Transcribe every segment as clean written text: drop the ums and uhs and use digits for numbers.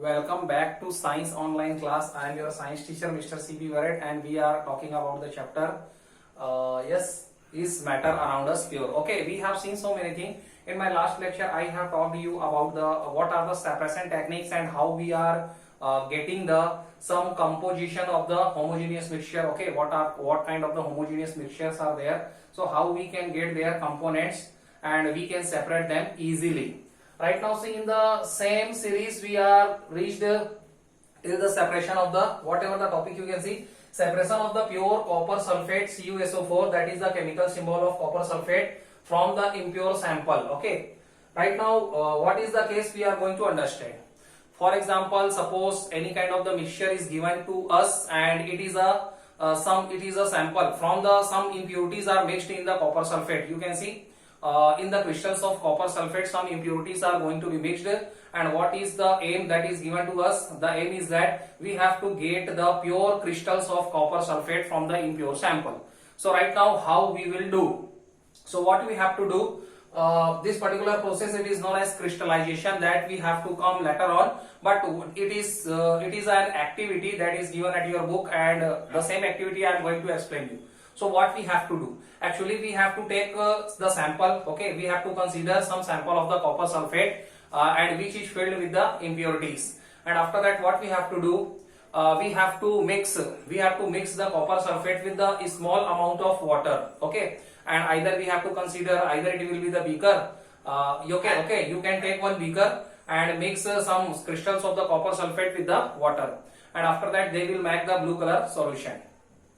Welcome back to Science Online class. I am your science teacher Mr. CB Varet and we are talking about the chapter is matter around us pure. Okay, we have seen so many things. In my last lecture I have talked to you about the what are the separation techniques and how we are getting the some composition of the homogeneous mixture. Okay, what kind of the homogeneous mixtures are there, so how we can get their components and we can separate them easily. Right now, see, in the same series we are reached till the separation of the whatever the topic you can see, separation of the pure copper sulfate CuSO4, that is the chemical symbol of copper sulfate, from the impure sample. Okay, right now what is the case we are going to understand. For example, suppose any kind of the mixture is given to us and it is a sample from the some impurities are mixed in the copper sulfate. You can see in the crystals of copper sulfate some impurities are going to be mixed, and what is the aim that is given to us? The aim is that we have to get the pure crystals of copper sulfate from the impure sample. So right now how we will do? So what we have to do, this particular process, it is known as crystallization, that we have to come later on, but it is an activity that is given at your book, and the same activity I am going to explain you. So what we have to do? Actually, we have to take the sample. Okay, we have to consider some sample of the copper sulfate and which is filled with the impurities. And after that, what we have to do? We have to mix the copper sulfate with the small amount of water. Okay, and either we have to consider either it will be the beaker. You can take one beaker and mix some crystals of the copper sulfate with the water, and after that they will make the blue color solution.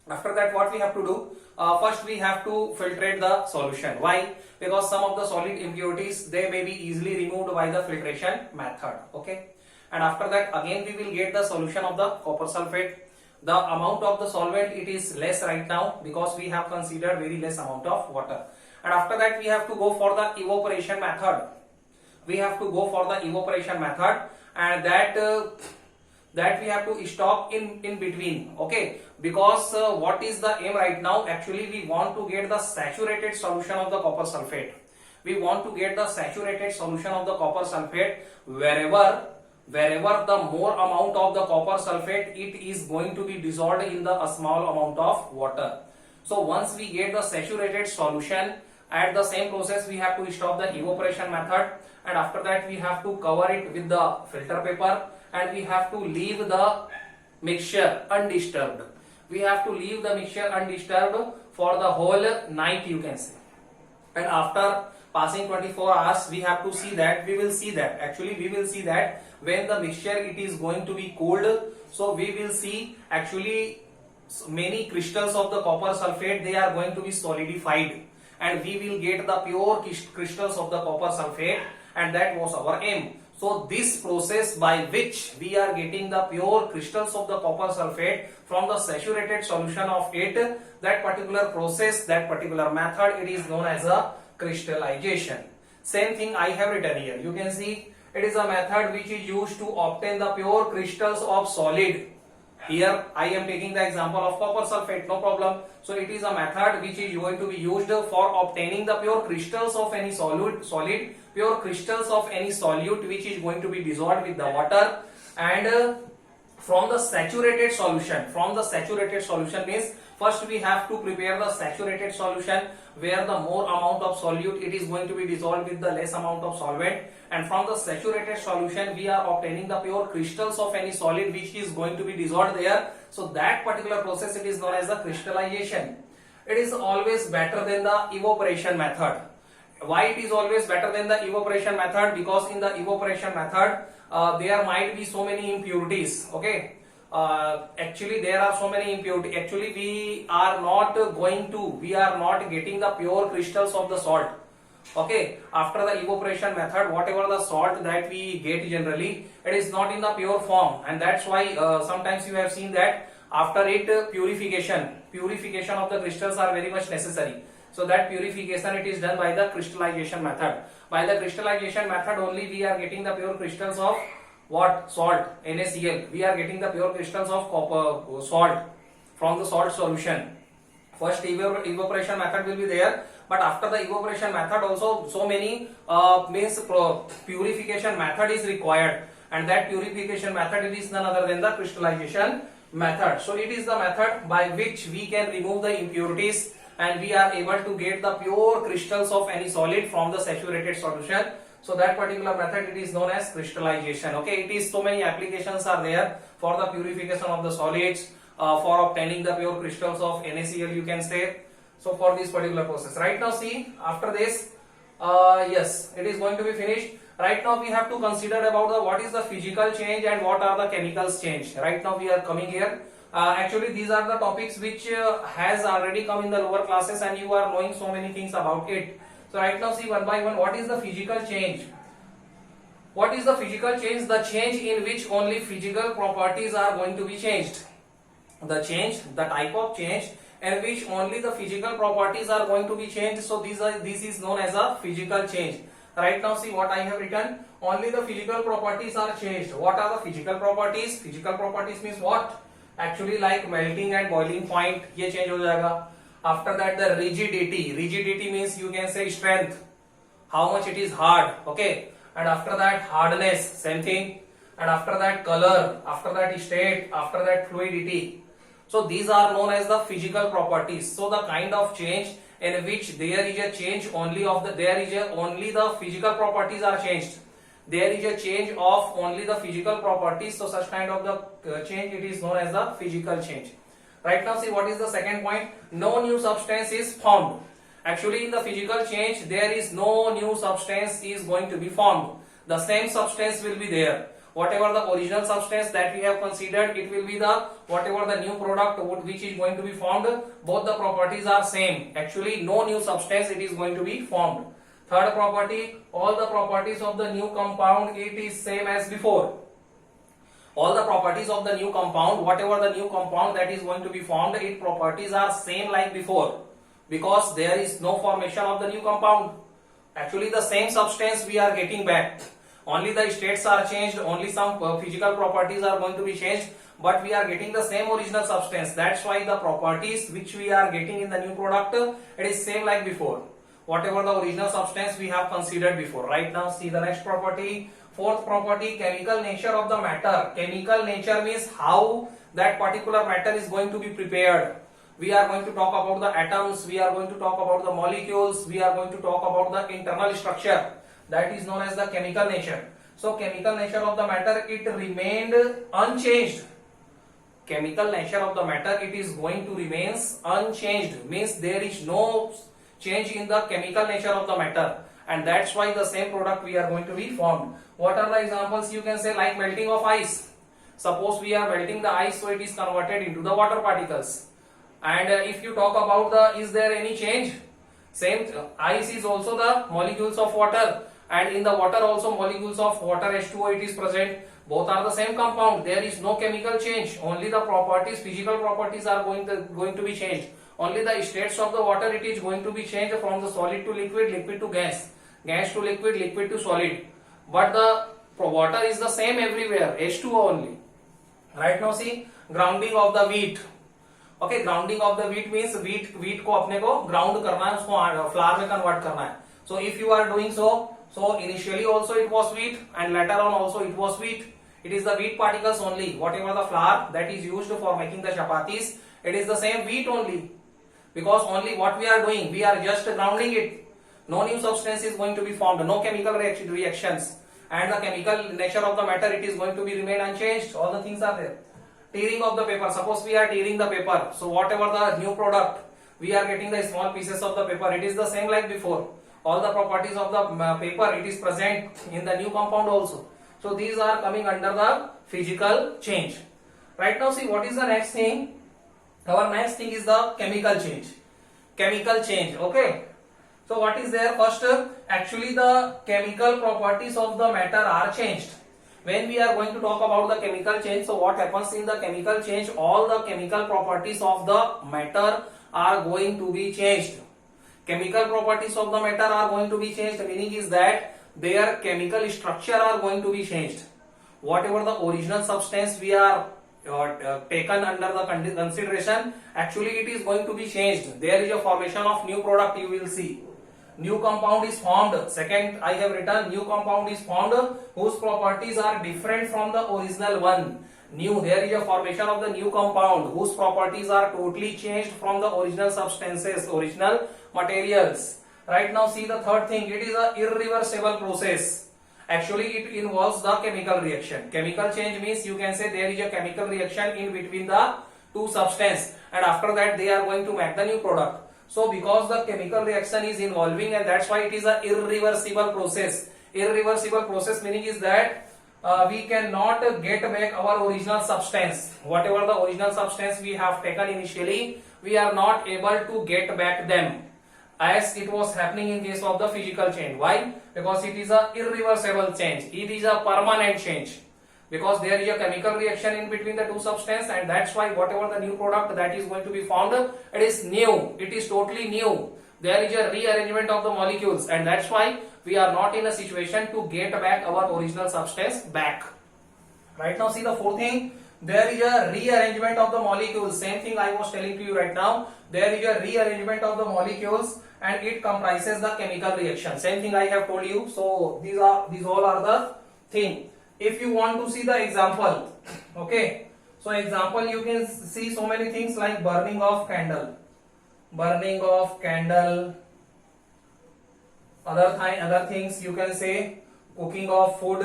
After that, what we have to do? First we have to filtrate the solution. Why? Because some of the solid impurities, they may be easily removed by the filtration method. Okay, and after that again we will get the solution of the copper sulfate. The amount of the solvent, it is less right now because we have considered very less amount of water. And after that we have to go for the evaporation method. And that we have to stop in between. Okay, because what is the aim right now? Actually, we want to get the saturated solution of the copper sulfate. Wherever the more amount of the copper sulfate, it is going to be dissolved in the small amount of water. So once we get the saturated solution, at the same process we have to stop the evaporation method, and after that we have to cover it with the filter paper, and we have to leave the mixture undisturbed. For the whole night, you can say. And after passing 24 hours, we will see that when the mixture it is going to be cooled, so we will see actually many crystals of the copper sulfate, they are going to be solidified, and we will get the pure crystals of the copper sulfate, and that was our aim. So this process by which we are getting the pure crystals of the copper sulfate from the saturated solution of it, that particular process, that particular method, it is known as a crystallization. Same thing I have written here. You can see it is a method which is used to obtain the pure crystals of solid. Here I am taking the example of copper sulfate, no problem. So it is a method which is going to be used for obtaining the pure crystals of any pure crystals of any solute which is going to be dissolved with the water, and from the saturated solution means first we have to prepare the saturated solution where the more amount of solute it is going to be dissolved with the less amount of solvent, and from the saturated solution we are obtaining the pure crystals of any solid which is going to be dissolved there. So that particular process, it is known as the crystallization. It is always better than the evaporation method. Why it is always better than the evaporation method? Because in the evaporation method there might be so many impurities. Okay, actually there are so many impurities. Actually we are not getting the pure crystals of the salt. Okay, after the evaporation method, whatever the salt that we get generally, it is not in the pure form, and that's why sometimes you have seen that after it purification of the crystals are very much necessary. So that purification, it is done by the crystallization method. By the crystallization method only we are getting the pure crystals of what? Salt, NaCl. We are getting the pure crystals of copper salt from the salt solution. First evaporation method will be there, but after the evaporation method also so many purification method is required. and that purification method, it is none other than the crystallization method. So it is the method by which we can remove the impurities and we are able to get the pure crystals of any solid from the saturated solution. So that particular method, it is known as crystallization. Okay, it is so many applications are there for the purification of the solids, for obtaining the pure crystals of NaCl, you can say. So for this particular process, right now see, after this, yes, it is going to be finished. Right now we have to consider about the what is the physical change and what are the chemicals change. Right now we are coming here. Actually these are the topics which has already come in the lower classes and you are knowing so many things about it. So right now see one by one, what is the physical change? What is the physical change? The change in which only physical properties are going to be changed. The change, the type of change in which only the physical properties are going to be changed. So this is known as a physical change. Right now see what I have written, only the physical properties are changed. What are the physical properties? Physical properties means what? Actually like melting and boiling point, ये change हो जाएगा. After that the rigidity, rigidity means you can say strength, how much it is hard, okay. And after that hardness, same thing. And after that color, after that state, after that fluidity. So these are known as the physical properties. So the kind of change in which there is a change only of the, only the physical properties are changed. There is a change of only the physical properties. So such kind of the change, it is known as the physical change. Right now see what is the second point, no new substance is formed. Actually in the physical change there is no new substance is going to be formed. The same substance will be there. Whatever the original substance that we have considered, it will be the whatever the new product which is going to be formed, both the properties are same. Actually no new substance it is going to be formed. Third property, all the properties of the new compound, it is same as before. All the properties of the new compound, whatever the new compound that is going to be formed, its properties are same like before, because there is no formation of the new compound. Actually the same substance we are getting back. Only the states are changed, only some physical properties are going to be changed, but we are getting the same original substance. That's why the properties which we are getting in the new product, it is same like before. Whatever the original substance we have considered before. Right now see the next property. Fourth property, chemical nature of the matter. Chemical nature means how that particular matter is going to be prepared. We are going to talk about the atoms, we are going to talk about the molecules, we are going to talk about the internal structure. That is known as the chemical nature. So chemical nature of the matter, it remained unchanged. Chemical nature of the matter, it is going to remain unchanged. Means there is no change in the chemical nature of the matter. And that's why the same product we are going to be formed. What are the examples? You can say like melting of ice. Suppose we are melting the ice, so it is converted into the water particles. And if you talk about the, is there any change? Same, ice is also the molecules of water, and in the water also molecules of water H2O it is present. Both are the same compound. There is no chemical change. Only the properties, physical properties are going to be changed. Only the states of the water, it is going to be changed from the solid to liquid, liquid to gas, gas to liquid, liquid to solid. But the water is the same everywhere, H2O only. Right now see, grounding of the wheat. Okay, grounding of the wheat means wheat को अपने को ground करना है, उसको flour में convert करना है. So if you are doing so initially also it was wheat and later on also it was wheat. It is the wheat particles only. Whatever the flour that is used for making the chapatis, it is the same wheat only. Because only what we are doing, we are just grounding it. No new substance is going to be formed, no chemical reactions, and the chemical nature of the matter, it is going to be remain unchanged. All the things are there. Tearing of the paper. Suppose we are tearing the paper. So whatever the new product, we are getting the small pieces of the paper. It is the same like before. All the properties of the paper, it is present in the new compound also. So these are coming under the physical change. Right now see what is the next thing. Our next thing is the chemical change. Chemical change, okay. So what is there? First, actually the chemical properties of the matter are changed. When we are going to talk about the chemical change, so what happens in the chemical change? All the chemical properties of the matter are going to be changed. Chemical properties of the matter are going to be changed. Meaning is that their chemical structure are going to be changed. Whatever the original substance we are taken under the consideration, actually it is going to be changed. There is a formation of new product, you will see. New compound is formed. Second, I have written new compound is formed whose properties are different from the original one. New, there is a formation of the new compound whose properties are totally changed from the original substances, original materials. Right now, see the third thing. It is a irreversible process. Actually, it involves the chemical reaction. Chemical change means you can say there is a chemical reaction in between the two substances, and after that they are going to make the new product. So because the chemical reaction is involving, and that's why it is a irreversible process. Irreversible process meaning is that we cannot get back our original substance. Whatever the original substance we have taken initially, we are not able to get back them, as it was happening in case of the physical change. Why? Because it is a irreversible change. It is a permanent change. Because there is a chemical reaction in between the two substances, and that's why whatever the new product that is going to be formed, it is new. It is totally new. There is a rearrangement of the molecules, and that's why we are not in a situation to get back our original substance back. Right now, see the fourth thing. There is a rearrangement of the molecules. Same thing I was telling to you right now. There is a rearrangement of the molecules, and it comprises the chemical reaction. Same thing I have told you. So these all are the thing. If you want to see the example, okay. So example, you can see so many things like burning of candle, other things you can say cooking of food.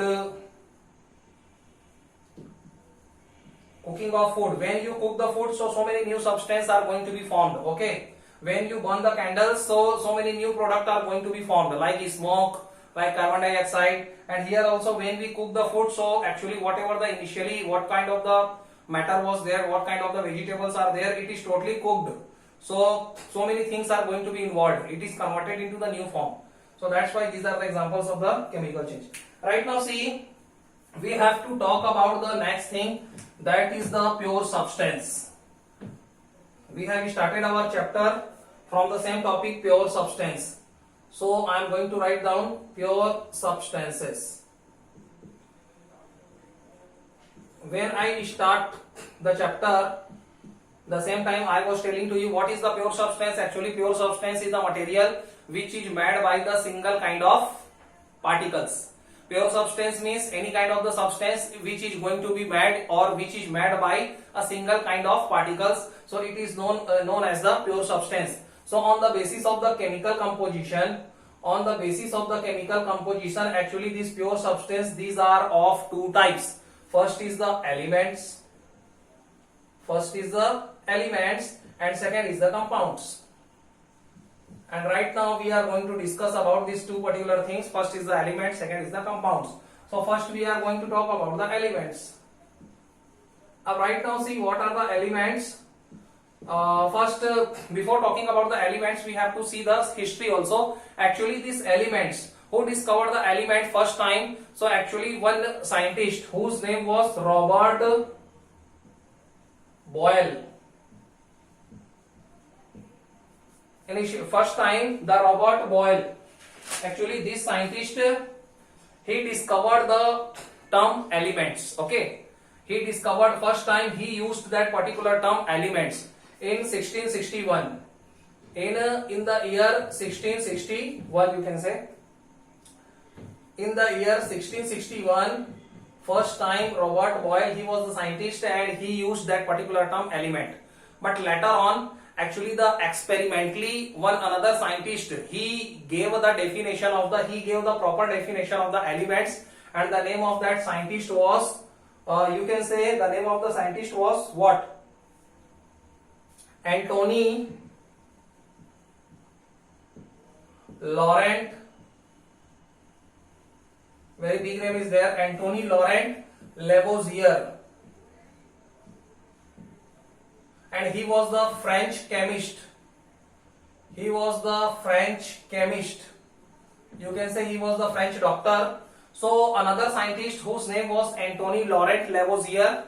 When you cook the food, so many new substances are going to be formed. Okay. When you burn the candles, so many new products are going to be formed, like smoke, like carbon dioxide. And here also when we cook the food, so actually whatever the initially what kind of the matter was there, what kind of the vegetables are there, it is totally cooked. So many things are going to be involved. It is converted into the new form. So that's why these are the examples of the chemical change. Right now, see, we have to talk about the next thing, that is the pure substance. We have started our chapter from the same topic, pure substance. So I am going to write down pure substances. When I start the chapter, the same time I was telling to you what is the pure substance. Actually, pure substance is the material which is made by the single kind of particles. Pure substance means any kind of the substance which is going to be made or which is made by a single kind of particles. So it is known as the pure substance. So on the basis of the chemical composition, actually this pure substance, these are of two types. First is the elements, and second is the compounds. And right now we are going to discuss about these two particular things. First is the elements, second is the compounds. So first we are going to talk about the elements. Right now, see what are the elements. First, before talking about the elements, we have to see the history also. Actually, these elements, who discovered the element first time? So actually one scientist whose name was Robert Boyle. First time the Robert Boyle, actually this scientist, he discovered the term elements. Okay, he discovered first time, he used that particular term elements in 1661. In the year 1661, you can say, in the year 1661, first time Robert Boyle, he was the scientist and he used that particular term element. But later on, actually the experimentally one another scientist, he gave the proper definition of the elements, and the name of that scientist was, you can say the name of the scientist was what? Anthony Laurent. Very big name is there, Anthony Laurent Lavoisier. And he was the French chemist. You can say he was the French doctor. So another scientist whose name was Anthony Laurent Lavoisier,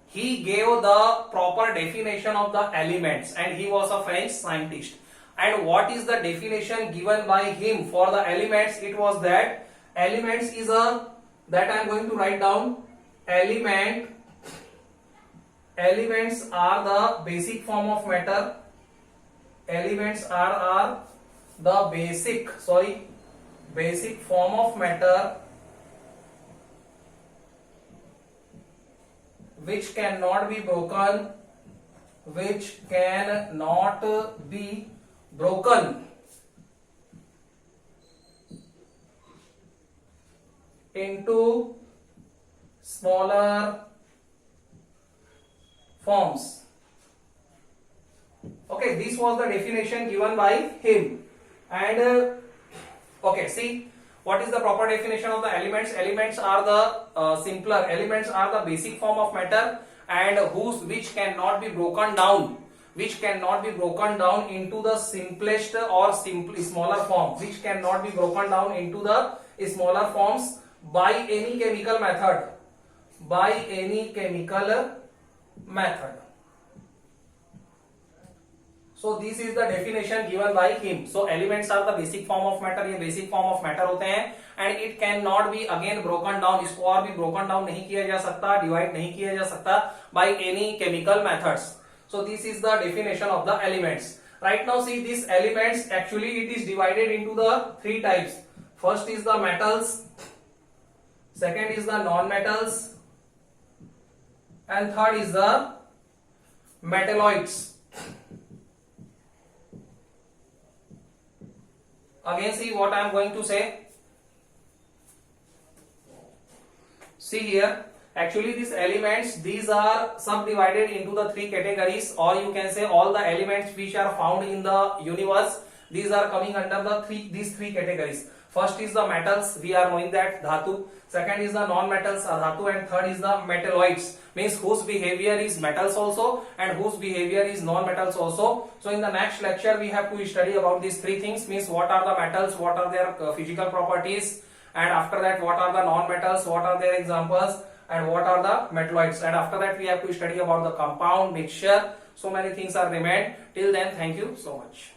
he gave the proper definition of the elements, and he was a French scientist. And what is the definition given by him for the elements? It was that elements is that I am going to write down. Elements are the basic form of matter. Elements are the basic form of matter which cannot be broken into smaller forms. Okay, this was the definition given by him. And okay, see what is the proper definition of the elements. Elements are the simpler elements, are the basic form of matter, and which cannot be broken down into the simplest or smaller form, which cannot be broken down into the smaller forms by any chemical method. So this is the definition given by him. So elements are the basic form of matter, ये basic form of matter होते हैं, and it cannot be again broken down. इसको और भी broken down नहीं किया जा सकता, divide नहीं किया जा सकता by any chemical methods. So this is the definition of the elements. Right now see these elements, actually it is divided into the three types. First is the metals, second is the non-metals, and third is the metalloids. Again see what I am going to say. See here, actually these elements, these are subdivided into the three categories, or you can say all the elements which are found in the universe, these are coming under these three categories. First is the metals, we are knowing that dhatu. Second is the non-metals, dhatu, and third is the metalloids, means whose behavior is metals also and whose behavior is non-metals also. So in the next lecture we have to study about these three things, means what are the metals, what are their physical properties, and after that what are the non-metals, what are their examples, and what are the metalloids, and after that we have to study about the compound, mixture. So many things are remained. Till then, thank you so much.